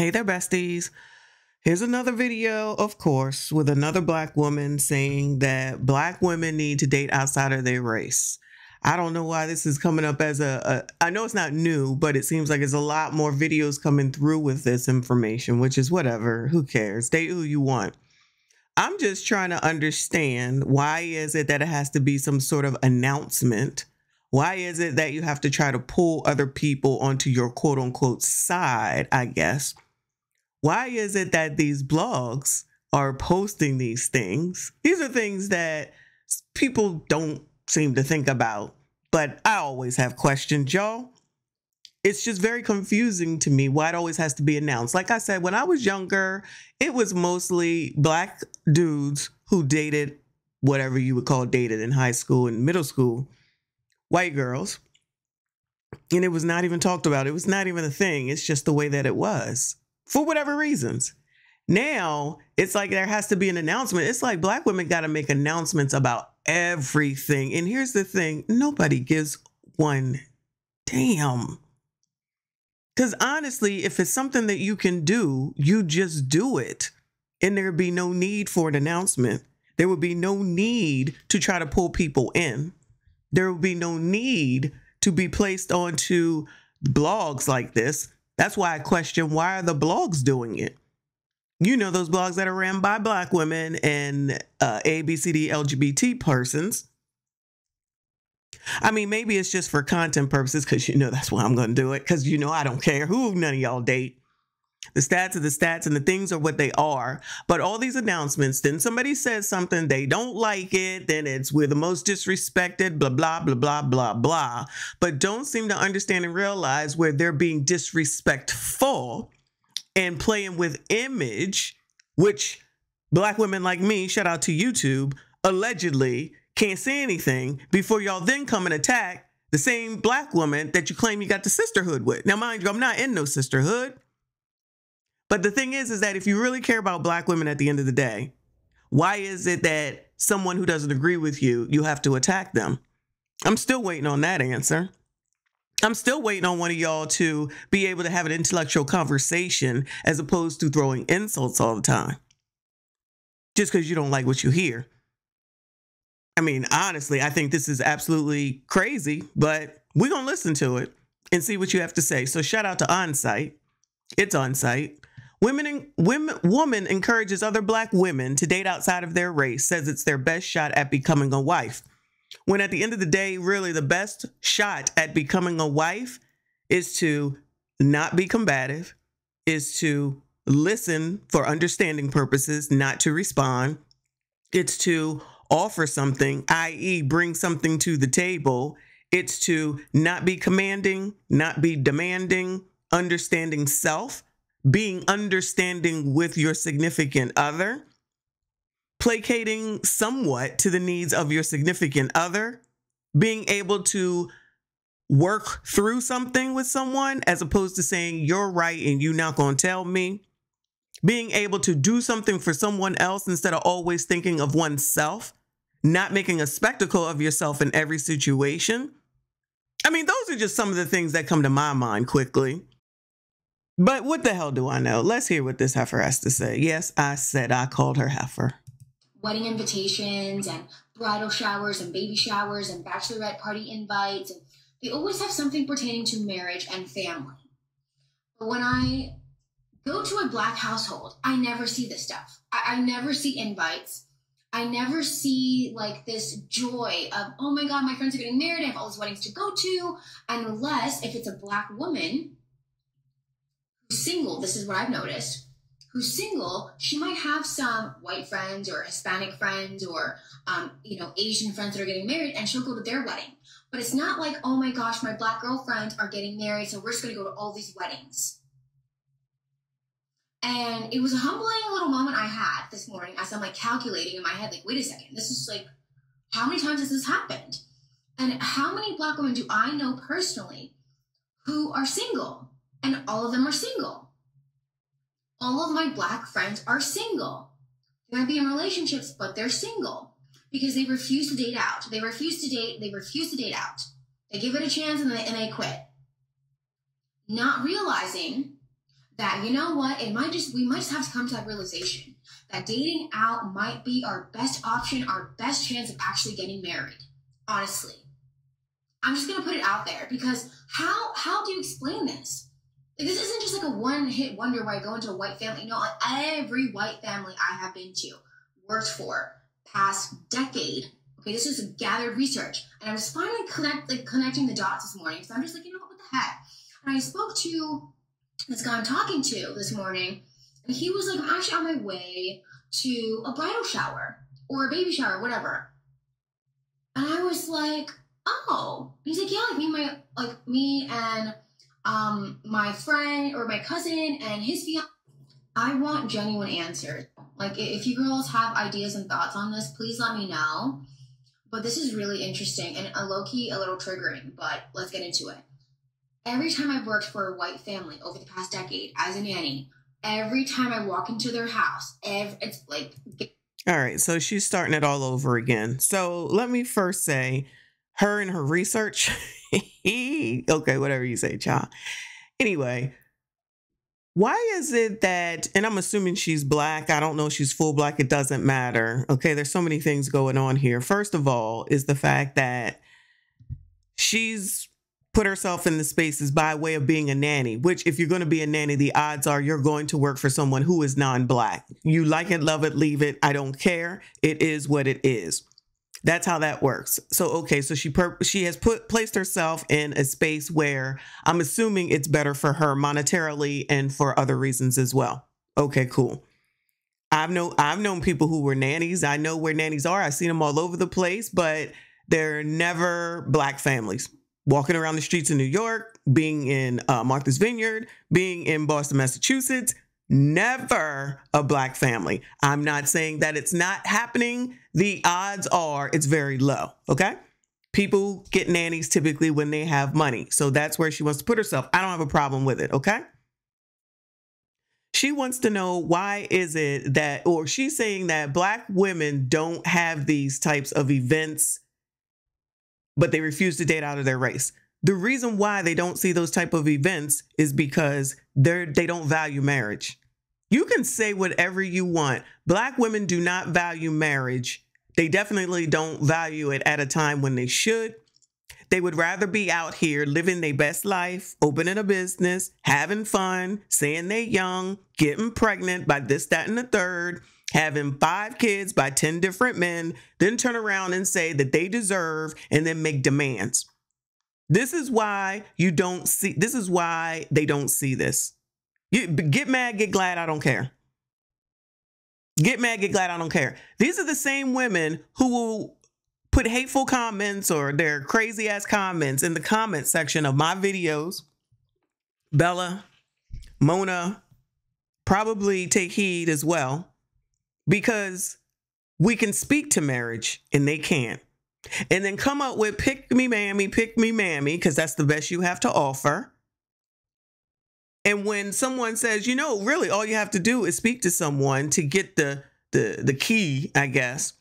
Hey there, besties. Here's another video, of course, with another Black woman saying that Black women need to date outside of their race. I don't know why this is coming up as I know it's not new, but it seems like there's a lot more videos coming through with this information, which is whatever. Who cares? Date who you want. I'm just trying to understand, why is it that it has to be some sort of announcement? Why is it that you have to try to pull other people onto your quote unquote side, I guess? Why is it that these blogs are posting these things? These are things that people don't seem to think about, but I always have questions, y'all. It's just very confusing to me why it always has to be announced. Like I said, when I was younger, it was mostly Black dudes who dated whatever you would call dated in high school and middle school, white girls. And it was not even talked about. It was not even a thing. It's just the way that it was for whatever reasons. Now it's like there has to be an announcement. It's like Black women got to make announcements about everything. And here's the thing. Nobody gives one damn. Because honestly, if it's something that you can do, you just do it. And there'd be no need for an announcement. There would be no need to try to pull people in. There would be no need to be placed onto blogs like this. That's why I question, why are the blogs doing it? You know, those blogs that are ran by Black women and ABCD LGBT persons. I mean, maybe it's just for content purposes, because you know that's why I'm going to do it, because you know I don't care who none of y'all date. The stats are the stats and the things are what they are. But all these announcements, then somebody says something, they don't like it, then it's we're the most disrespected, blah, blah, blah, blah, blah, blah. But don't seem to understand and realize where they're being disrespectful and playing with image, which Black women like me, shout out to YouTube, allegedly can't say anything before y'all then come and attack the same Black woman that you claim you got the sisterhood with. Now, mind you, I'm not in no sisterhood. But the thing is that if you really care about Black women at the end of the day, why is it that someone who doesn't agree with you, you have to attack them? I'm still waiting on that answer. I'm still waiting on one of y'all to be able to have an intellectual conversation as opposed to throwing insults all the time. Just because you don't like what you hear. I mean, honestly, I think this is absolutely crazy, but we're going to listen to it and see what you have to say. So shout out to Onsite. It's Onsite. Woman encourages other Black women to date outside of their race, says it's their best shot at becoming a wife. When at the end of the day, really the best shot at becoming a wife is to not be combative, is to listen for understanding purposes, not to respond. It's to offer something, i.e. bring something to the table. It's to not be commanding, not be demanding, understanding self, being understanding with your significant other, placating somewhat to the needs of your significant other, being able to work through something with someone as opposed to saying you're right and you're not going to tell me, being able to do something for someone else instead of always thinking of oneself, not making a spectacle of yourself in every situation. I mean, those are just some of the things that come to my mind quickly. But what the hell do I know? Let's hear what this heifer has to say. Yes, I said I called her heifer. Wedding invitations and bridal showers and baby showers and bachelorette party invites. And they always have something pertaining to marriage and family. But when I go to a Black household, I never see this stuff. I never see invites. I never see like this joy of, oh my God, my friends are getting married. I have all these weddings to go to. Unless if it's a Black woman who's single, this is what I've noticed, who's single, she might have some white friends or Hispanic friends or, Asian friends that are getting married, and she'll go to their wedding. But it's not like, oh my gosh, my Black girlfriends are getting married, so we're just going to go to all these weddings. And it was a humbling little moment I had this morning as I'm like calculating in my head, like, wait a second, this is like, how many times has this happened? And how many Black women do I know personally who are single? And all of them are single. All of my Black friends are single. They might be in relationships, but they're single because they refuse to date out. They refuse to date. They refuse to date out. They give it a chance and they quit. Not realizing that, you know what, we might just have to come to that realization that dating out might be our best option, our best chance of actually getting married. Honestly, I'm just gonna put it out there, because how do you explain this? Like, this isn't just like a one-hit wonder where I go into a white family. No, like every white family I have been to, worked for, past decade. Okay, this is gathered research, and I was finally connecting the dots this morning. So I'm just like, you know what the heck? And I spoke to this guy I'm talking to this morning, and he was like, I'm actually on my way to a bridal shower or a baby shower, whatever. And I was like, oh. He's like, yeah, me and my friend or my cousin and his fiance. I want genuine answers. Like, if you girls have ideas and thoughts on this, please let me know. But this is really interesting and low-key a little triggering, but let's get into it. Every time I've worked for a white family over the past decade as a nanny, every time I walk into their house, it's like... All right, so she's starting it all over again. So let me first say, her and her research, okay, whatever you say, child. Anyway, why is it that, and I'm assuming she's black, I don't know if she's full black, it doesn't matter. Okay, there's so many things going on here. First of all is the fact that she's put herself in the spaces by way of being a nanny, which if you're going to be a nanny, the odds are you're going to work for someone who is non-black. You like it, love it, leave it. I don't care. It is what it is. That's how that works. So, okay, so she has placed herself in a space where I'm assuming it's better for her monetarily and for other reasons as well. Okay, cool. I've known people who were nannies. I know where nannies are. I've seen them all over the place, but they're never black families. Walking around the streets of New York, being in Martha's Vineyard, being in Boston, Massachusetts, never a black family. I'm not saying that it's not happening. The odds are it's very low. Okay. People get nannies typically when they have money. So that's where she wants to put herself. I don't have a problem with it. Okay. She wants to know why is it that, or she's saying that black women don't have these types of events, but they refuse to date out of their race. The reason why they don't see those type of events is because they don't value marriage. You can say whatever you want. Black women do not value marriage. They definitely don't value it at a time when they should. They would rather be out here living their best life, opening a business, having fun, saying they're young, getting pregnant by this, that, and the third, having 5 kids by 10 different men, then turn around and say that they deserve and then make demands. This is why they don't see this. You get mad, get glad, I don't care. Get mad, get glad, I don't care. These are the same women who will put hateful comments or their crazy ass comments in the comment section of my videos. Bella, Mona, probably take heed as well, because we can speak to marriage and they can't. And then come up with pick me mammy, because that's the best you have to offer. And when someone says, you know, really all you have to do is speak to someone to get the key, I guess,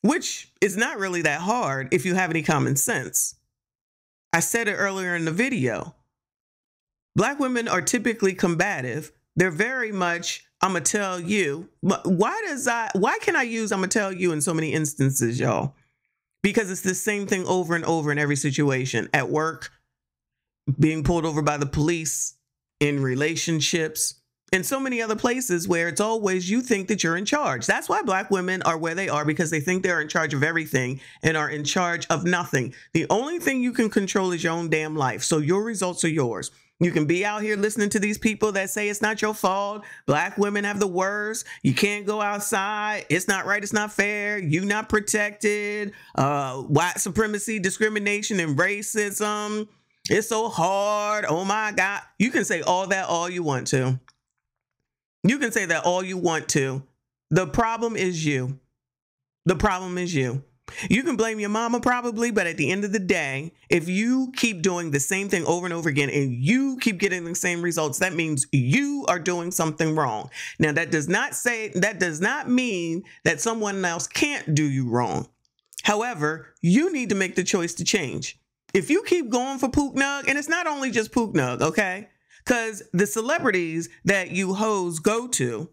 which is not really that hard if you have any common sense. I said it earlier in the video. Black women are typically combative. They're very much, I'm going to tell you. Why can I use I'm going to tell you in so many instances, y'all? Because it's the same thing over and over in every situation. At work, being pulled over by the police, in relationships, and so many other places where it's always you think that you're in charge. That's why black women are where they are, because they think they're in charge of everything and are in charge of nothing. The only thing you can control is your own damn life. So your results are yours. You can be out here listening to these people that say it's not your fault. Black women have the worst. You can't go outside. It's not right. It's not fair. You're not protected. White supremacy, discrimination, and racism. It's so hard. Oh my God. You can say all that all you want to. You can say that all you want to. The problem is you. The problem is you. You can blame your mama probably, but at the end of the day, if you keep doing the same thing over and over again and you keep getting the same results, that means you are doing something wrong. Now, that does not mean that someone else can't do you wrong. However, you need to make the choice to change. If you keep going for pook nug, and it's not only just pook nug, okay? Because the celebrities that you hoes go to,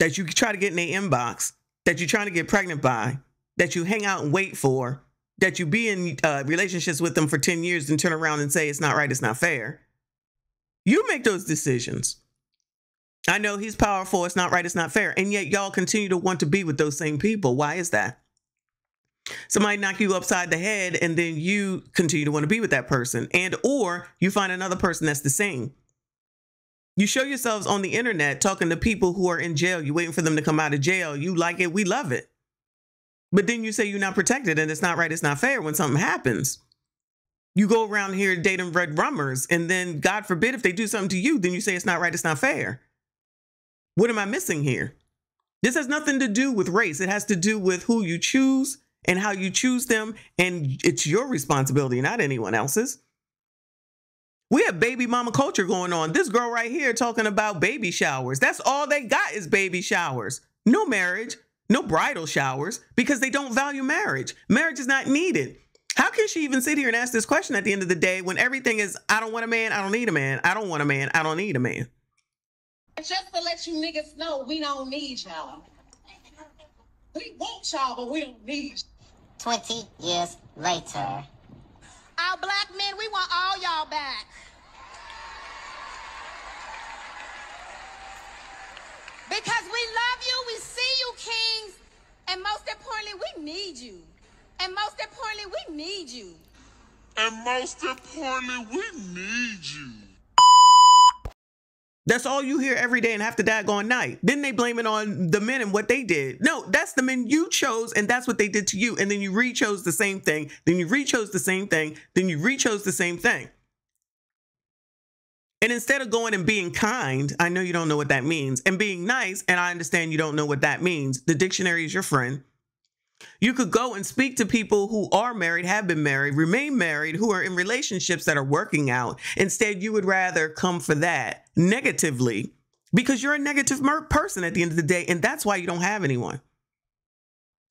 that you try to get in their inbox, that you're trying to get pregnant by, that you hang out and wait for, that you be in relationships with them for 10 years and turn around and say it's not right, it's not fair. You make those decisions. I know he's powerful, it's not right, it's not fair. And yet y'all continue to want to be with those same people. Why is that? Somebody knock you upside the head and then you continue to want to be with that person. And or you find another person that's the same. You show yourselves on the internet talking to people who are in jail. You're waiting for them to come out of jail. You like it. We love it. But then you say you're not protected and it's not right. It's not fair when something happens. You go around here dating red rummers. And then God forbid if they do something to you, then you say it's not right. It's not fair. What am I missing here? This has nothing to do with race. It has to do with who you choose and how you choose them. And it's your responsibility, not anyone else's. We have baby mama culture going on. This girl right here talking about baby showers. That's all they got is baby showers. No marriage, no bridal showers, because they don't value marriage. Marriage is not needed. How can she even sit here and ask this question at the end of the day when everything is, I don't want a man, I don't need a man. I don't want a man, I don't need a man. Just to let you niggas know, we don't need y'all. We want y'all, but we don't need you. 20 years later. Our black men, we want all y'all back. Because we love you, we see you, kings, and most importantly, we need you. And most importantly, we need you. And most importantly, we need you. That's all you hear every day and have to daggone night. Then they blame it on the men and what they did. No, that's the men you chose and that's what they did to you. And then you re-chose the same thing. Then you re-chose the same thing. Then you re-chose the same thing. And instead of going and being kind, I know you don't know what that means, and being nice, and I understand you don't know what that means. The dictionary is your friend. You could go and speak to people who are married, have been married, remain married, who are in relationships that are working out. Instead, you would rather come for that negatively because you're a negative person at the end of the day. And that's why you don't have anyone.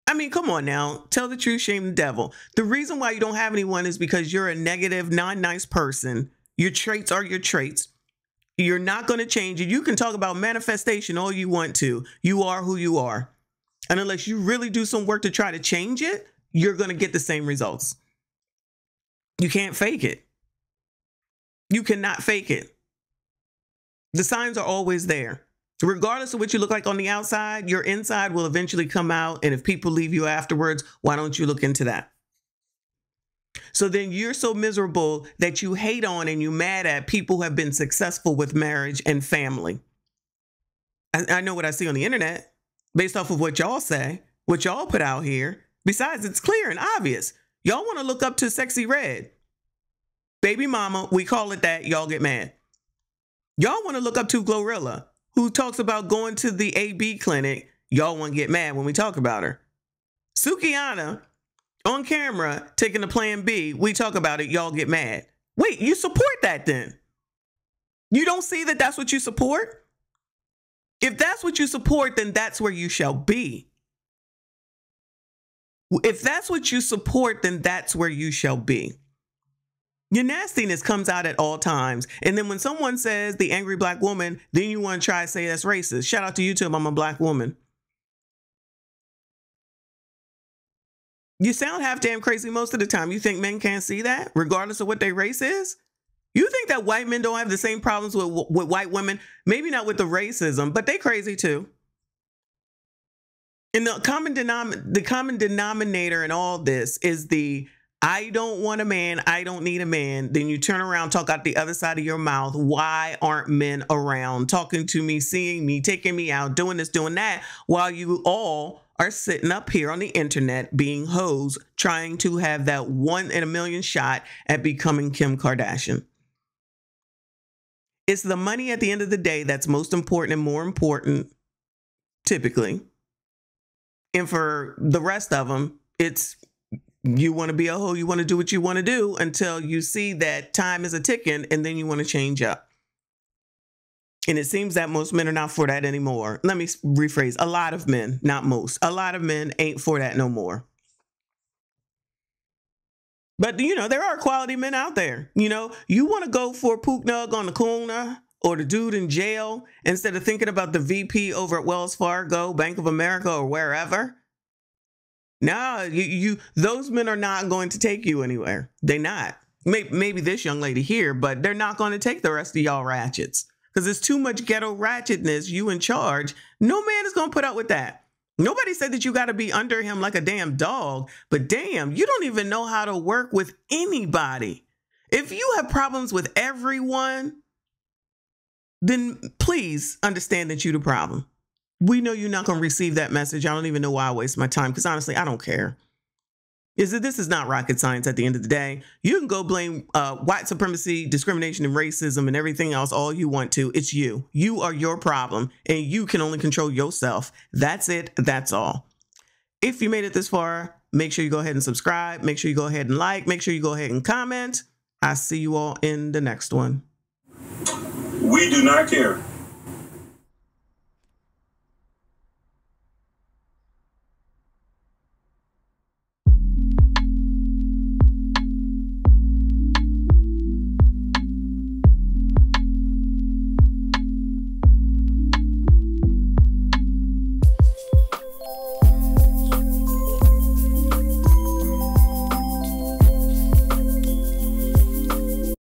I mean, come on now. Tell the truth, shame the devil. The reason why you don't have anyone is because you're a negative, non-nice person. Your traits are your traits. You're not going to change it. You can talk about manifestation all you want to. You are who you are. And unless you really do some work to try to change it, you're going to get the same results. You can't fake it. You cannot fake it. The signs are always there. Regardless of what you look like on the outside, your inside will eventually come out. And if people leave you afterwards, why don't you look into that? So then you're so miserable that you hate on and you mad at people who have been successful with marriage and family. I know what I see on the internet. Based off of what y'all say, what y'all put out here. Besides, it's clear and obvious. Y'all want to look up to Sexy Red. Baby mama, we call it that. Y'all get mad. Y'all want to look up to Glorilla, who talks about going to the AB clinic. Y'all want to get mad when we talk about her. Sukiana, on camera, taking the Plan B. We talk about it. Y'all get mad. Wait, you support that then? You don't see that that's what you support? If that's what you support, then that's where you shall be. If that's what you support, then that's where you shall be. Your nastiness comes out at all times. And then when someone says the angry black woman, then you want to try to say that's racist. Shout out to YouTube. I'm a black woman. You sound half damn crazy most of the time. You think men can't see that, regardless of what their race is? You think that white men don't have the same problems with white women? Maybe not with the racism, but they crazy too. And the common denominator in all this is the I don't want a man, I don't need a man. Then you turn around, talk out the other side of your mouth. Why aren't men around talking to me, seeing me, taking me out, doing this, doing that, while you all are sitting up here on the internet being hoes, trying to have that 1 in a million shot at becoming Kim Kardashian? It's the money at the end of the day that's most important and more important, typically. And for the rest of them, it's you want to be a hoe, you want to do what you want to do until you see that time is a ticking and then you want to change up. And it seems that most men are not for that anymore. Let me rephrase. A lot of men, not most. A lot of men ain't for that no more. But, you know, there are quality men out there. You know, you want to go for a pook nug on the corner or the dude in jail instead of thinking about the VP over at Wells Fargo, Bank of America, or wherever. No, those men are not going to take you anywhere. They're not. Maybe this young lady here, but they're not going to take the rest of y'all ratchets because there's too much ghetto ratchetness. You in charge. No man is going to put up with that. Nobody said that you got to be under him like a damn dog, but damn, you don't even know how to work with anybody. If you have problems with everyone, then please understand that you're the problem. We know you're not going to receive that message. I don't even know why I waste my time because honestly, I don't care. This is not rocket science at the end of the day. You can go blame white supremacy, discrimination, and racism and everything else all you want to. It's you. You are your problem, and you can only control yourself. That's it. That's all. If you made it this far, make sure you go ahead and subscribe. Make sure you go ahead and like. Make sure you go ahead and comment. I'll see you all in the next one. We do not care.